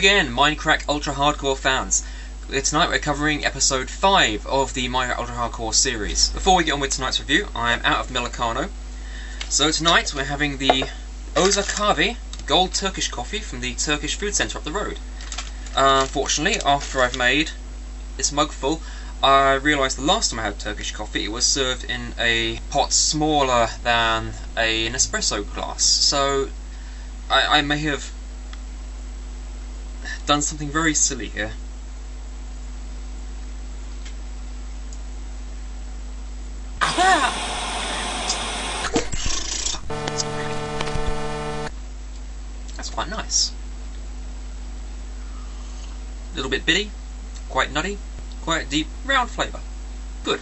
again, Minecrack Ultra Hardcore fans. Tonight we're covering episode 5 of the Minecrack Ultra Hardcore series. Before we get on with tonight's review, I am out of Millicano. So tonight we're having the Oza Kahve Gold Turkish coffee from the Turkish food centre up the road. Unfortunately, after I've made this mug full, I realised the last time I had Turkish coffee it was served in a pot smaller than an espresso glass. So I may have done something very silly here. That's quite nice. A little bit bitty, quite nutty, quite deep, round flavour. Good.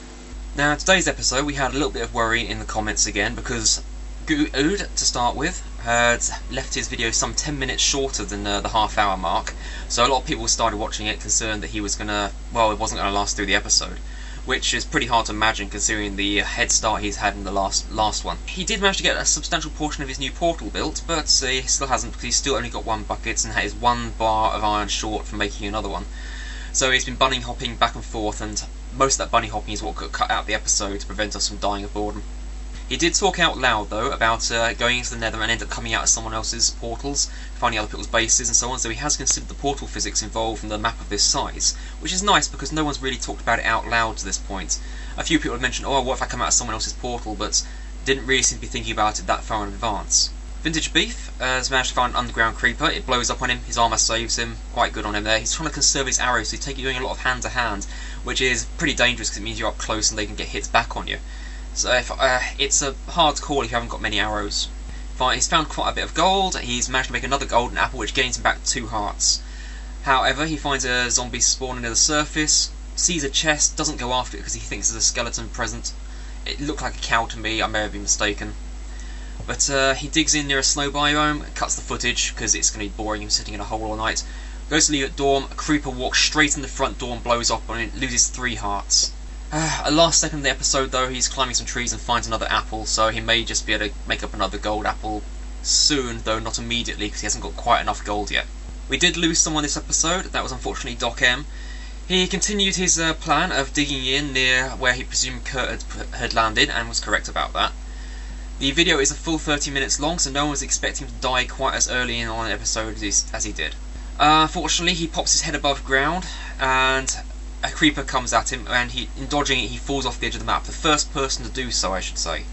Now, today's episode we had a little bit of worry in the comments again because Ood, to start with, had left his video some 10 minutes shorter than the half-hour mark, so a lot of people started watching it concerned that he was gonna, well, it wasn't gonna last through the episode, which is pretty hard to imagine considering the head start he's had in the last one. He did manage to get a substantial portion of his new portal built, but he still hasn't because he's still only got one bucket and is one bar of iron short from making another one. So he's been bunny hopping back and forth, and most of that bunny hopping is what got cut out of the episode to prevent us from dying of boredom. He did talk out loud, though, about going into the nether and end up coming out of someone else's portals, finding other people's bases and so on, so he has considered the portal physics involved in the map of this size, which is nice because no one's really talked about it out loud to this point. A few people have mentioned, oh, what if I come out of someone else's portal, but didn't really seem to be thinking about it that far in advance. Vintage Beef has managed to find an underground creeper. It blows up on him, his armour saves him, quite good on him there. He's trying to conserve his arrows, so he's doing a lot of hand-to-hand, which is pretty dangerous because it means you're up close and they can get hits back on you. So it's a hard call if you haven't got many arrows. He's found quite a bit of gold. He's managed to make another golden apple, which gains him back 2 hearts. However, he finds a zombie spawning near the surface, sees a chest, doesn't go after it because he thinks there's a skeleton present. It looked like a cow to me, I may have been mistaken. But he digs in near a snow biome, cuts the footage because it's going to be boring him sitting in a hole all night. Goes to leave at dawn, a creeper walks straight in the front door and blows up on it, loses 3 hearts. At last second of the episode, though, he's climbing some trees and finds another apple, so he may just be able to make up another gold apple soon, though not immediately, because he hasn't got quite enough gold yet. We did lose someone this episode. That was unfortunately Docm. He continued his plan of digging in near where he presumed Kurt had landed, and was correct about that. The video is a full 30 minutes long, so no one was expecting him to die quite as early in on an episode as he did. Unfortunately, he pops his head above ground, and a creeper comes at him, and in dodging it, he falls off the edge of the map. The first person to do so, I should say.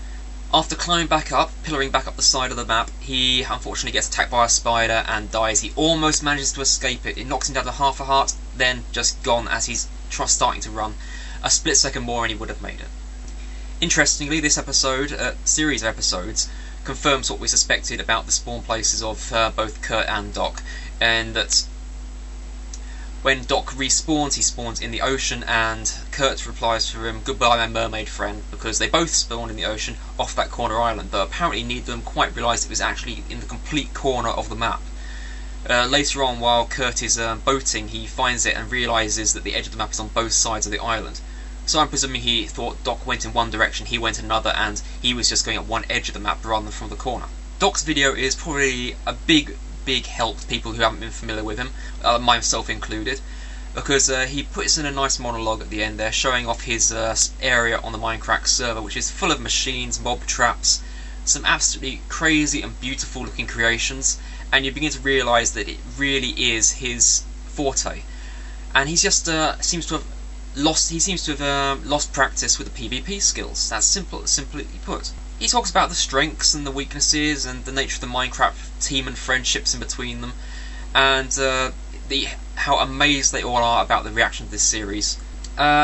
After climbing back up, pillaring back up the side of the map, he unfortunately gets attacked by a spider and dies. He almost manages to escape it. It knocks him down to half a heart, then just gone as he's starting to run. A split second more and he would have made it. Interestingly, this episode, series of episodes, confirms what we suspected about the spawn places of both Kurt and Doc, and that when Doc respawns, he spawns in the ocean, and Kurt replies to him, "Goodbye, my mermaid friend," because they both spawned in the ocean off that corner island, though apparently neither of them quite realised it was actually in the complete corner of the map. Later on, while Kurt is boating, he finds it and realises that the edge of the map is on both sides of the island. So I'm presuming he thought Doc went in one direction, he went another, and he was just going at one edge of the map rather than from the corner. Doc's video is probably a big help to people who haven't been familiar with him, myself included, because he puts in a nice monologue at the end there, showing off his area on the Minecraft server, which is full of machines, mob traps, some absolutely crazy and beautiful looking creations, and you begin to realise that it really is his forte. And he's just seems to have lost practice with the PvP skills. That's simply put. He talks about the strengths and the weaknesses and the nature of the Minecraft team and friendships in between them, and how amazed they all are about the reaction to this series.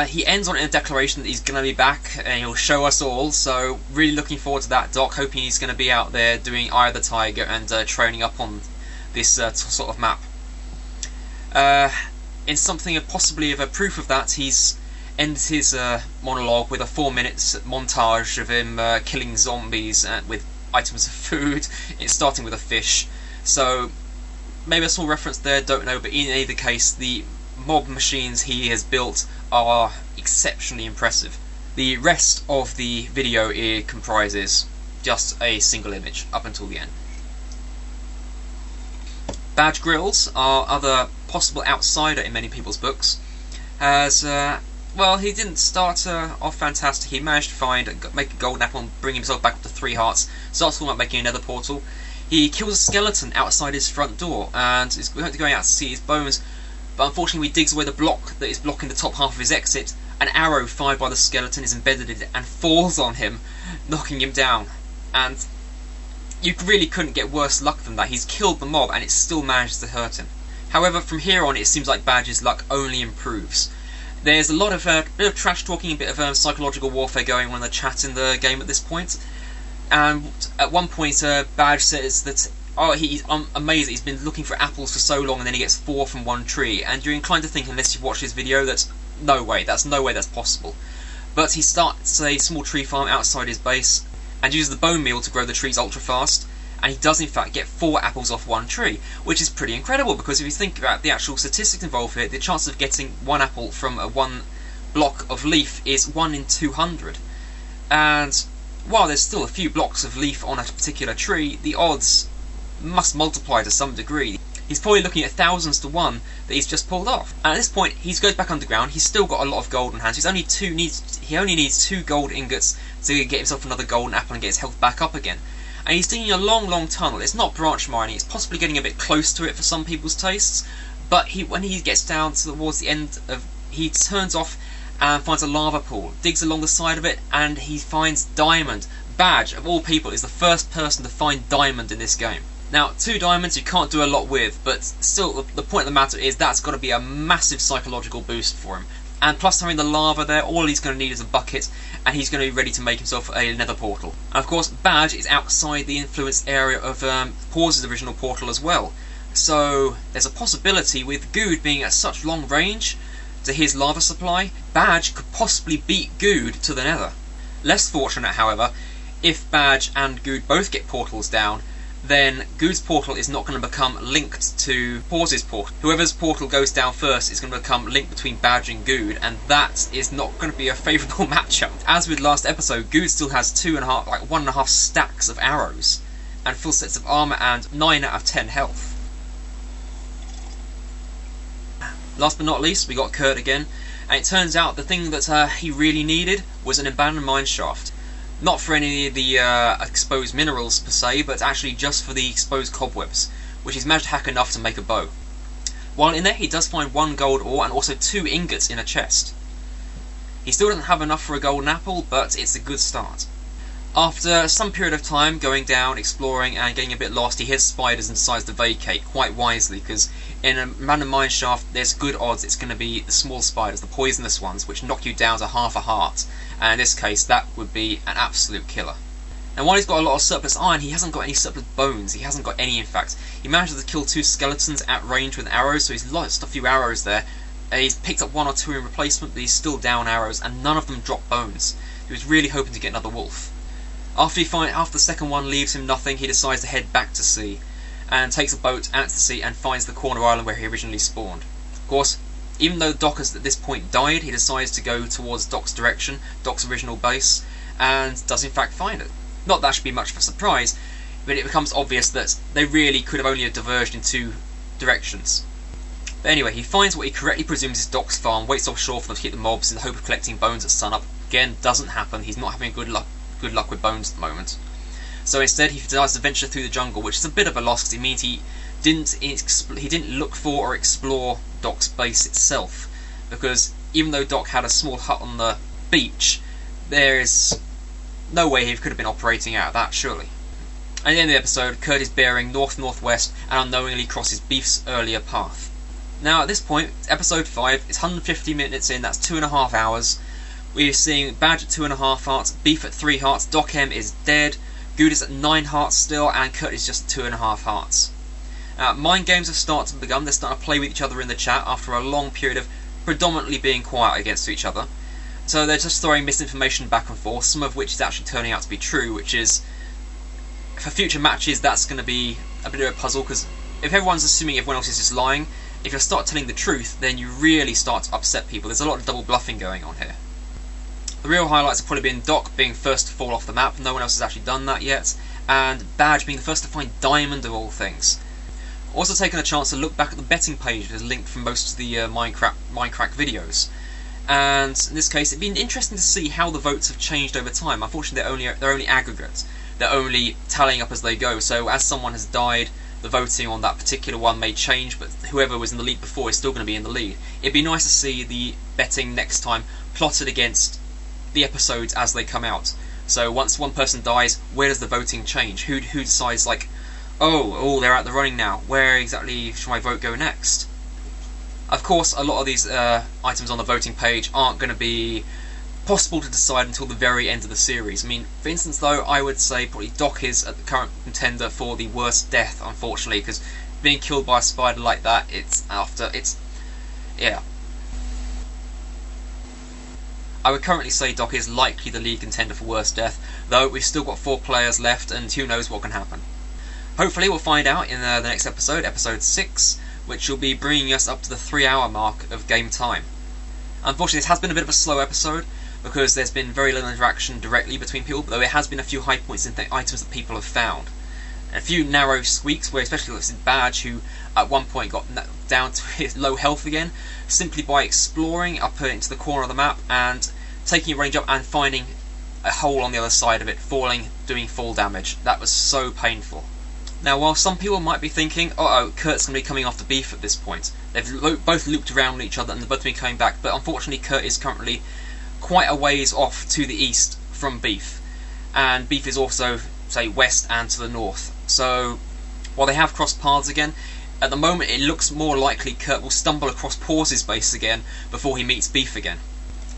He ends on a declaration that he's going to be back and he'll show us all, so really looking forward to that, Doc, hoping he's going to be out there doing Eye of the Tiger and training up on this sort of map. In something possibly of a proof of that, he's ends his monologue with a 4-minute montage of him killing zombies with items of food, starting with a fish. So maybe a small reference there, don't know, but in either case, the mob machines he has built are exceptionally impressive. The rest of the video comprises just a single image up until the end. Badge Grills, our other possible outsider in many people's books, has, well, he didn't start off fantastic. He managed to make a golden apple and bring himself back up to 3 hearts, starts talking about making another portal. He kills a skeleton outside his front door, and is going out to see his bones, but unfortunately he digs away the block that is blocking the top half of his exit. An arrow fired by the skeleton is embedded in it and falls on him, knocking him down. And you really couldn't get worse luck than that. He's killed the mob and it still manages to hurt him. However, from here on it seems like Badge's luck only improves. There's a lot of bit of trash talking, a bit of psychological warfare going on in the chat in the game at this point. And at one point Badge says that he's amazed that he's been looking for apples for so long and then he gets 4 from one tree, and you're inclined to think, unless you've watched his video, that's no way that's possible. But he starts a small tree farm outside his base and uses the bone meal to grow the trees ultra fast, and he does in fact get 4 apples off one tree, which is pretty incredible, because if you think about the actual statistics involved here, the chance of getting 1 apple from one block of leaf is 1 in 200. And while there's still a few blocks of leaf on a particular tree, the odds must multiply to some degree. He's probably looking at thousands to 1 that he's just pulled off. And at this point, he goes back underground. He's still got a lot of gold on hand. So he only needs 2 gold ingots to get himself another golden apple and get his health back up again. And he's digging a long tunnel. It's not branch mining. It's possibly getting a bit close to it for some people's tastes. But when he gets down towards the end he turns off and finds a lava pool, digs along the side of it, and he finds diamond. Badge, of all people, is the first person to find diamond in this game. Now, 2 diamonds you can't do a lot with, but still, the point of the matter is that's got to be a massive psychological boost for him. And plus having the lava there, all he's going to need is a bucket, and he's going to be ready to make himself a nether portal. And of course, Badge is outside the influence area of Paws's original portal as well. So there's a possibility, with Good being at such long range to his lava supply, Badge could possibly beat Good to the nether. Less fortunate, however, if Badge and Good both get portals down, then Good's portal is not going to become linked to Paws's portal. Whoever's portal goes down first is going to become linked between Badge and Good, and that is not going to be a favourable matchup. As with last episode, Good still has 1.5 stacks of arrows, and full sets of armour and 9 out of 10 health. Last but not least, we got Kurt again, and it turns out the thing that he really needed was an abandoned mine shaft. Not for any of the exposed minerals per se, but actually just for the exposed cobwebs, which he's managed to hack enough to make a bow. While in there he does find 1 gold ore and also 2 ingots in a chest. He still doesn't have enough for a golden apple, but it's a good start. After some period of time going down, exploring and getting a bit lost, he hears spiders and decides to vacate, quite wisely, because in a random mine shaft there's good odds it's going to be the small spiders, the poisonous ones, which knock you down to half a heart, and in this case that would be an absolute killer. And while he's got a lot of surplus iron, he hasn't got any surplus bones. He hasn't got any, in fact. He manages to kill 2 skeletons at range with arrows, so he's lost a few arrows there. He's picked up 1 or 2 in replacement, but he's still down arrows, and none of them drop bones. He was really hoping to get another wolf. After the second one leaves him nothing, he decides to head back to sea, and takes a boat out to sea and finds the corner island where he originally spawned. Of course, even though Doc has at this point died, he decides to go towards Doc's direction, Doc's original base, and does in fact find it. Not that should be much of a surprise, but it becomes obvious that they really could have only diverged in 2 directions. But anyway, he finds what he correctly presumes is Doc's farm, waits offshore for them to hit the mobs in the hope of collecting bones at sunup. Again, doesn't happen. He's not having good luck with bones at the moment. So instead he decides to venture through the jungle, which is a bit of a loss because it means he didn't look for or explore Doc's base itself, because even though Doc had a small hut on the beach, there is no way he could have been operating out of that, surely. At the end of the episode, Kurt is bearing north-northwest and unknowingly crosses Beef's earlier path. Now at this point, episode 5 is 150 minutes in, that's 2.5 hours. We're seeing Badge at 2.5 hearts, Beef at 3 hearts, Docm is dead, Good is at 9 hearts still, and Kurt is just 2.5 hearts. Mind games have started to begin. They're starting to play with each other in the chat after a long period of predominantly being quiet against each other. So they're just throwing misinformation back and forth, some of which is actually turning out to be true, which is, for future matches, that's going to be a bit of a puzzle, because if everyone's assuming everyone else is just lying, if you start telling the truth, then you really start to upset people. There's a lot of double bluffing going on here. The real highlights have probably been Doc being first to fall off the map, no one else has actually done that yet, and Badge being the first to find diamond of all things. Of Also taken a chance to look back at the betting page that is linked from most of the Minecrack videos. And in this case, it'd been interesting to see how the votes have changed over time. Unfortunately, they're only aggregate. They're only tallying up as they go. So as someone has died, the voting on that particular one may change, but whoever was in the lead before is still going to be in the lead. It'd be nice to see the betting next time plotted against the episodes as they come out. So once one person dies, where does the voting change? Who decides, like, oh, they're out the running now, where exactly should my vote go next? Of course, a lot of these items on the voting page aren't going to be possible to decide until the very end of the series. I mean, for instance, though, I would say probably Doc is the current contender for the worst death, unfortunately, because being killed by a spider like that, yeah. I would currently say Doc is likely the lead contender for worst death, though we've still got 4 players left, and who knows what can happen. Hopefully we'll find out in the next episode, episode 6, which will be bringing us up to the 3-hour mark of game time. Unfortunately, this has been a bit of a slow episode, because there's been very little interaction directly between people, though there has been a few high points in the items that people have found. And a few narrow squeaks, where especially Badge, who at one point got down to his low health again, simply by exploring up into the corner of the map and taking a range up and finding a hole on the other side of it, falling, doing full damage. That was so painful. Now, while some people might be thinking, Kurt's going to be coming after Beef at this point, they've both looped around each other and they've both been coming back, but unfortunately Kurt is currently quite a ways off to the east from Beef, and Beef is also, say, west and to the north. So, while they have crossed paths again, at the moment it looks more likely Kurt will stumble across Paws's base again before he meets Beef again.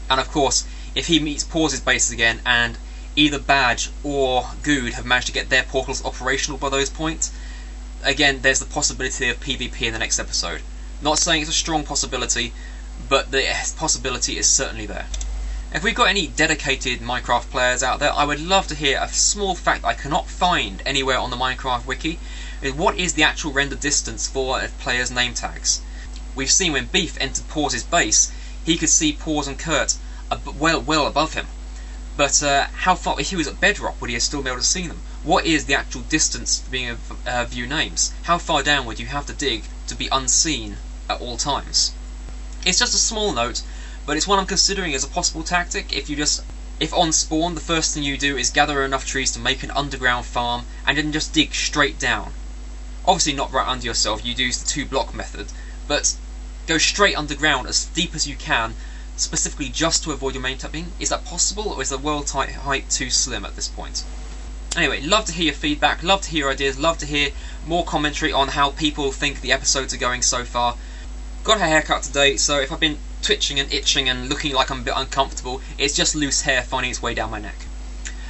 And of course, if he meets Paws's base again and either Badge or Good have managed to get their portals operational by those points, again, there's the possibility of PvP in the next episode. Not saying it's a strong possibility, but the possibility is certainly there. If we've got any dedicated Minecraft players out there, I would love to hear a small fact I cannot find anywhere on the Minecraft wiki, is what is the actual render distance for players' name tags. We've seen when Beef entered Paws's base, he could see Paws and Kurt well above him. But how far, if he was at bedrock, would he still be able to see them? What is the actual distance to being view names? How far down would you have to dig to be unseen at all times? It's just a small note, but it's one I'm considering as a possible tactic. If on spawn the first thing you do is gather enough trees to make an underground farm, and then just dig straight down. Obviously not right under yourself, you'd use the 2-block method, but go straight underground as deep as you can, specifically just to avoid your main tapping. Is that possible, or is the world height too slim at this point? Anyway, love to hear your feedback, love to hear your ideas, love to hear more commentary on how people think the episodes are going so far. Got a haircut today, so if I've been twitching and itching and looking like I'm a bit uncomfortable, it's just loose hair finding its way down my neck.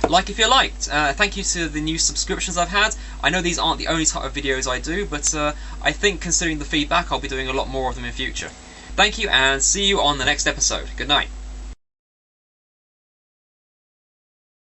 Like if you liked. Thank you to the new subscriptions I've had. I know these aren't the only type of videos I do, but I think considering the feedback, I'll be doing a lot more of them in future. Thank you, and see you on the next episode. Good night.